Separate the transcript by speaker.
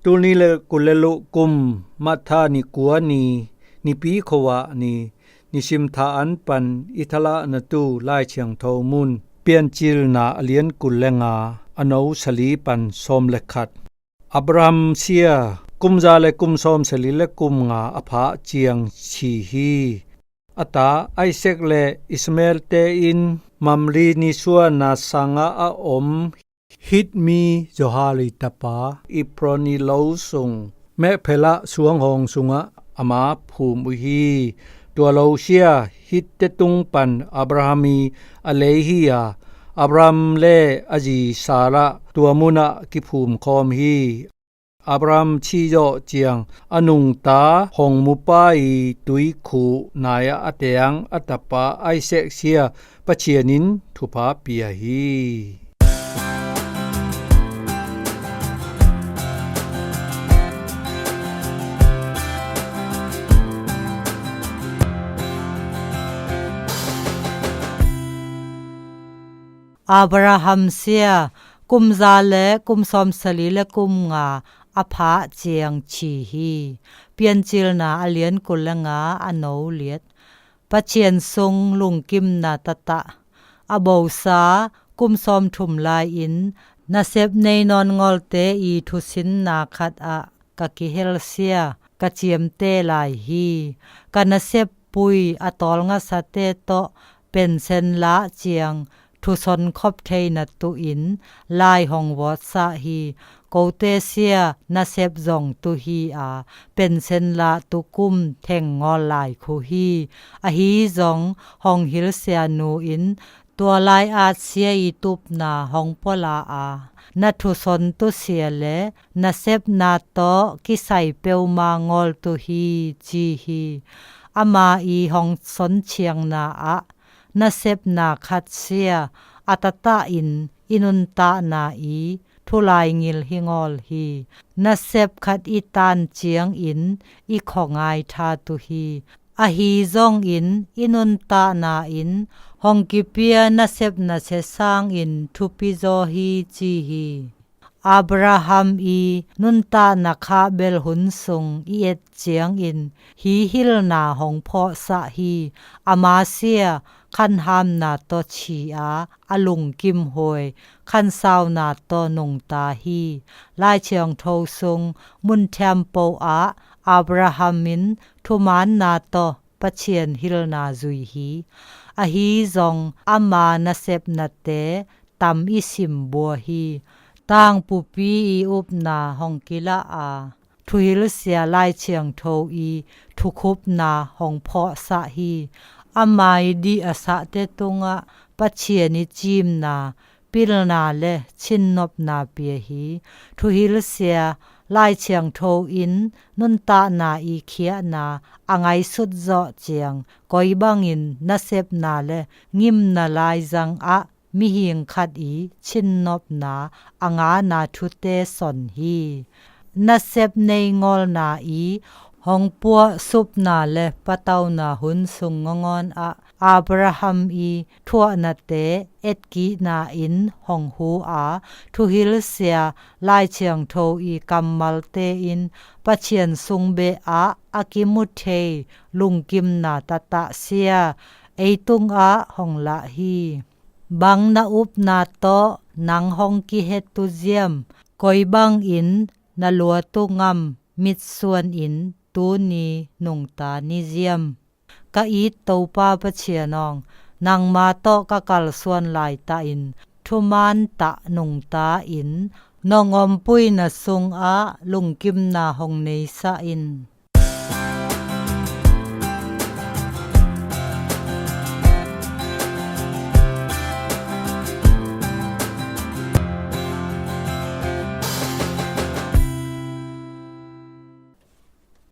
Speaker 1: ตุนีเลกุเลลุกุมมัทธานิกัวนีนิปีขวะนีนิชิมทาอันปันอิทละนตูลายเชียงโทมุนเปียนจิลนาอเลียนกุลเลงาอโนสลีปันสมเลขัดอับรามเซียกุมซาเลกุมสมสลีเลกุมงาอภาเจียงชีฮีอตาไอเซกเลอิสเมลเตอินมัมรีนิสวนาสังอาอมฮิตมีจอฮาลิตาปาอิปรนิโลซุงแม่เพละสวงหองสุงะอามาภูมุฮีตัวโลเชียฮิตเตตุงปันอับราฮัมีอเลฮียาอับรามเลอจีสาระตัวมุนะกิภูมิคอมฮีอับรามชีโยเจียงอนุงตาหงมุปายตุยคูนายอเตียงอัตปาไอเซกเซียปะเชียนินทุภาเปียฮี
Speaker 2: อับราฮัมเซียกุมซาเลกุมซอมสลีเลกุมงาอภาเจียงชีฮีเปียนจิลนาอเลียนกุลงาอโนเลียดปะเชียนซุงลุงกิมนาตตะอโบซากุมซอมทุมลายอินนาเซบในนอนงอลเตอีทุสินนาคัดอะกะกิเฮลเซียกะเจียมเตลายฮีกะนาเซบปุยอะตอลงะสะเตโตเป็นเซนละเจียงทุสนคบเทนตุอินลายหองวอดสะฮีโกเตเซียนาเซบจงตุฮีอาเป็นเซนละตุกุมแทงงอลายคูฮีอฮีจงหองฮิลเซียนูอินตัวลายอาเซียอีตุบนาหองปลาอานาทุสนตุเสียเลนาเซบนาโตกิไซเปวมางอลตุฮีจีฮีอามาอีหองสนเชียงนาอะนาเซบนาคัดเสียอัตตาอินอินุนตานาอีทุลายงิลหิงอลฮีนาเซบคัดอีตานเจียงอินอีของไอทาตุฮีอฮีจงอินอินุนตานาอินหองกิเปียนาเซบนาเซสางอินทุปิโซฮีจีฮีอับราฮัมอีนุนตานาคาเบลหุนซุงอีเอ็ดเจียงอินฮีฮิลนาหองพ่อสะฮีอามาเซียคันหามนาโตชีอาอลุงกิมหวยคันซาวนาโตนงตาฮีลายเชียงโทซุงมุนแทมโปอาอับราฮัมมินทุมานนาโตปะเชียนฮิลนาซุยฮีอฮีจงอามานาเซบนาเตตัมอิสิมบัวฮีต่างปุปีอีอุบนาหองกิละอาทุฮิลเสียลายเชียงโทอีทุคุบนาหองเพาะสะฮีอามายดีอาสะเตตุงะปัจเชียนิจิมนาปิลนาเลชินนบนาเปียฮีทุฮิลเสียลายเชียงโทอินนุนตานาอีเขียนาอังไอสุดเจาะเจียงกอยบังอินนาเซบนาเลงิมนาลายจังอะมิหิงคัดอีชินนบนาอังอานาทุเตสอนฮีนาเซบในงอลนาอีหองปัวสุบนาเลปะเตานาหุนสุงงอนอะอับราฮัมอีทั่วนาเตเอ็ดกีนาอินหองหูอาทุฮิลเสียลายเชียงโทอีกัมมัลเตอินปะเชียนสุงเบอาอากิมุเทลุงกิมนาตตะเสียไอตุงอาหองละฮีบังนาอุบนาโตนังหองกิเฮตุเจียมกอยบังอินนาลัวตุงมมิดส่วนอินตูนีนงตานิเจียมกะอีตเตาปาปะเชียนองนางมาโตกะกัลส่วนลายตาอินทุมานตะนงตาอินนองอมปุยนาซุงอาลุงกิมนาหองเนซาอิน